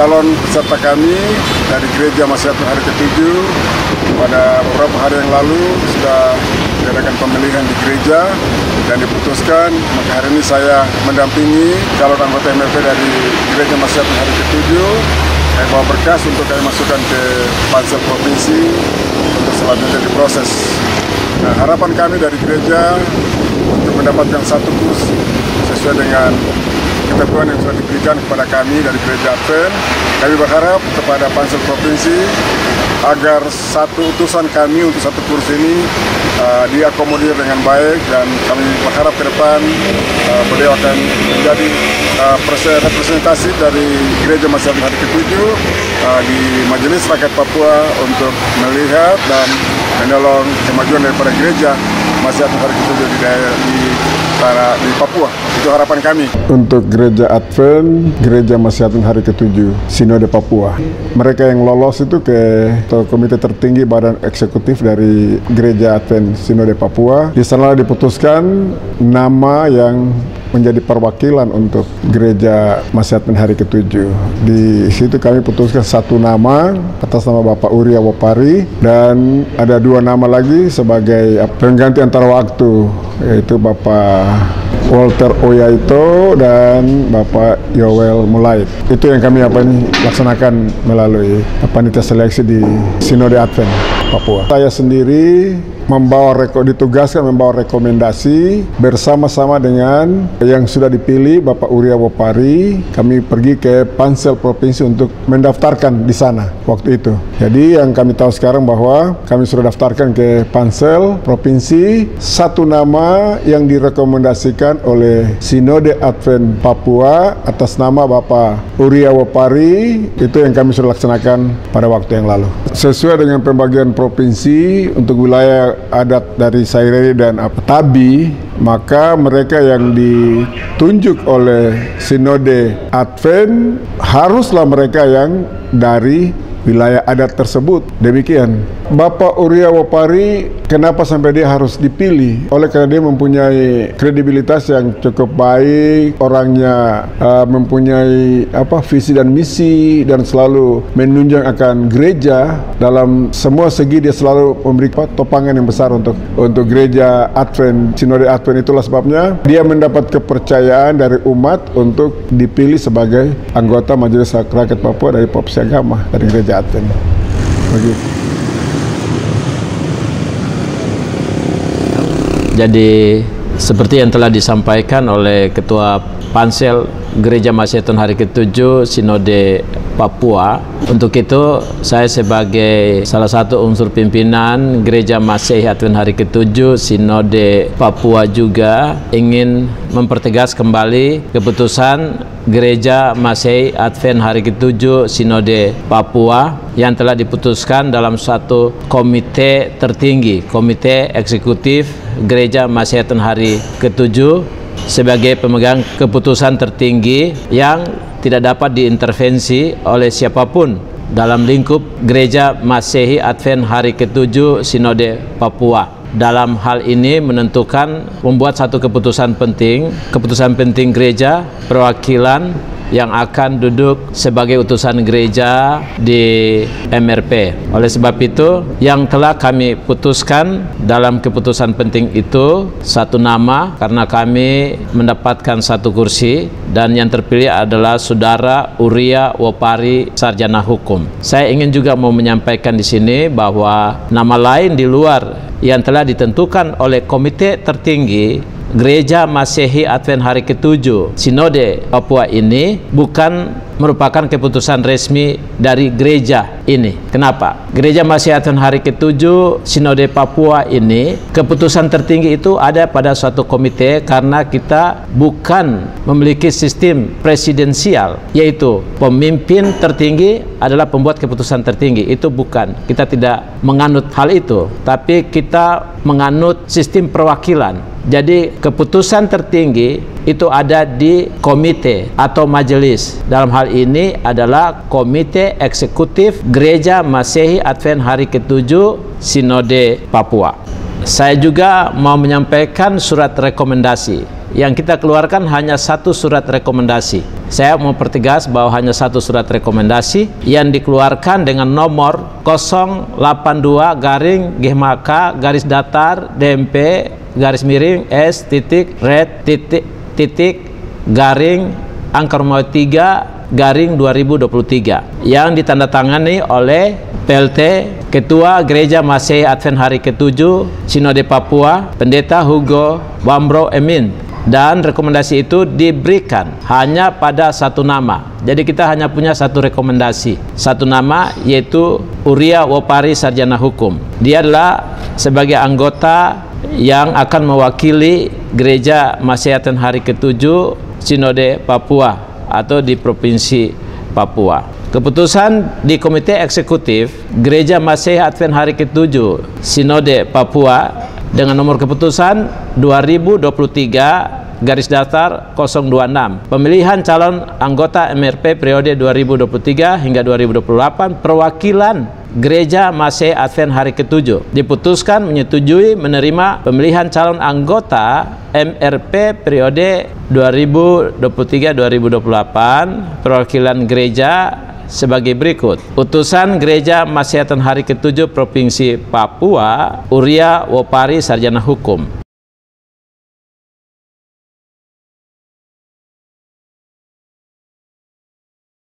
calon peserta kami dari Gereja Masehi hari ke-7 pada beberapa hari yang lalu sudah diadakan pemilihan di gereja dan diputuskan, maka hari ini saya mendampingi calon anggota MRP dari Gereja Masehi hari ke-7 yang bawa berkas untuk kami masukkan ke Pansel Provinsi untuk selanjutnya diproses. Nah, harapan kami dari gereja untuk mendapatkan satu kursi sesuai dengan ketentuan yang sudah diberikan kepada kami dari Gereja Advent. Kami berharap kepada Pansel Provinsi agar satu utusan kami untuk satu kursi ini diakomodir dengan baik, dan kami berharap ke depan beliau akan menjadi representasi dari Gereja Masehi hari ke-7 di Majelis Rakyat Papua untuk melihat dan mendorong kemajuan daripada Gereja Masehi hari ke-7 di Papua. Itu harapan kami. Untuk Gereja Advent, Gereja Masehi hari ke-7 Sinode Papua, mereka yang lolos itu ke komite tertinggi badan eksekutif dari Gereja Advent Sinode Papua. Di sana diputuskan nama yang menjadi perwakilan untuk Gereja Masehi hari ke-7. Di situ kami putuskan satu nama atas nama Bapak Uria Wopari, dan ada dua nama lagi sebagai pengganti antara waktu, yaitu Bapak Walter Oyaito dan Bapak Yowel Mulait. Itu yang kami laksanakan melalui panitia seleksi di Sinode Advent Papua. Saya sendiri ditugaskan membawa rekomendasi bersama-sama dengan yang sudah dipilih Bapak Uria Wopari. Kami pergi ke Pansel Provinsi untuk mendaftarkan di sana waktu itu. Jadi yang kami tahu sekarang bahwa kami sudah daftarkan ke Pansel Provinsi satu nama yang direkomendasikan oleh Sinode Advent Papua atas nama Bapak Uria Wopari. Itu yang kami sudah laksanakan pada waktu yang lalu. Sesuai dengan pembagian provinsi untuk wilayah adat dari Saireri dan Tabi, maka mereka yang ditunjuk oleh Sinode Advent haruslah mereka yang dari wilayah adat tersebut. Demikian. Bapak Uria Wopari, kenapa sampai dia harus dipilih? Oleh karena dia mempunyai kredibilitas yang cukup baik, orangnya mempunyai visi dan misi, dan selalu menunjang akan gereja dalam semua segi. Dia selalu memberi topangan yang besar untuk Gereja Advent, Sinode Advent. Itulah sebabnya dia mendapat kepercayaan dari umat untuk dipilih sebagai anggota Majelis Rakyat Papua dari Provinsi Agama dari Gereja Advent. Begitu. Jadi seperti yang telah disampaikan oleh Ketua Pansel Gereja Masehi hari ke-7 Sinode Papua, untuk itu saya sebagai salah satu unsur pimpinan Gereja Masehi hari ke-7 Sinode Papua juga ingin mempertegas kembali keputusan Gereja Masehi Advent hari ke-7 Sinode Papua yang telah diputuskan dalam suatu komite tertinggi, komite eksekutif Gereja Masehi hari ke-7 sebagai pemegang keputusan tertinggi yang tidak dapat diintervensi oleh siapapun dalam lingkup Gereja Masehi Advent hari ke-7 Sinode Papua. Dalam hal ini menentukan membuat satu keputusan penting gereja, perwakilan yang akan duduk sebagai utusan gereja di MRP. Oleh sebab itu, yang telah kami putuskan dalam keputusan penting itu satu nama, karena kami mendapatkan satu kursi, dan yang terpilih adalah Saudara Uria Wopari, sarjana hukum. Saya ingin juga mau menyampaikan di sini bahwa nama lain di luar yang telah ditentukan oleh komite tertinggi Gereja Masehi Advent hari ke-7 Sinode Papua ini bukan merupakan keputusan resmi dari gereja ini. Kenapa? Gereja Masehi Advent hari ke-7 Sinode Papua ini, keputusan tertinggi itu ada pada suatu komite, karena kita bukan memiliki sistem presidensial, yaitu pemimpin tertinggi adalah pembuat keputusan tertinggi. Itu bukan. Kita tidak menganut hal itu, tapi kita menganut sistem perwakilan. Jadi keputusan tertinggi itu ada di komite atau majelis. Dalam hal ini adalah Komite Eksekutif Gereja Masehi Advent hari ke-7 Sinode Papua. saya juga mau menyampaikan surat rekomendasi. Yang kita keluarkan hanya satu surat rekomendasi. Saya mau pertegas bahwa hanya satu surat rekomendasi yang dikeluarkan dengan nomor 082-DMP-DAT/3 yang ditandatangani oleh PLT Ketua Gereja Masehi Advent Hari ke-7 Sinode Papua, Pendeta Hugo Wambro Emin, dan rekomendasi itu diberikan hanya pada satu nama. Jadi kita hanya punya satu rekomendasi, satu nama, yaitu Uria Wopari Sarjana Hukum. Dia adalah sebagai anggota yang akan mewakili Gereja Masehi Advent Hari ke-7 Sinode Papua atau di Provinsi Papua. Keputusan di Komite Eksekutif Gereja Masehi Advent Hari ke-7 Sinode Papua dengan nomor keputusan 2023/026 pemilihan calon anggota MRP periode 2023 hingga 2028 perwakilan Gereja Masehi Advent Hari ke-7 diputuskan menyetujui menerima pemilihan calon anggota MRP periode 2023-2028 perwakilan gereja sebagai berikut. Utusan Gereja Masehi Advent Hari ke-7 Provinsi Papua, Uria Wopari Sarjana Hukum.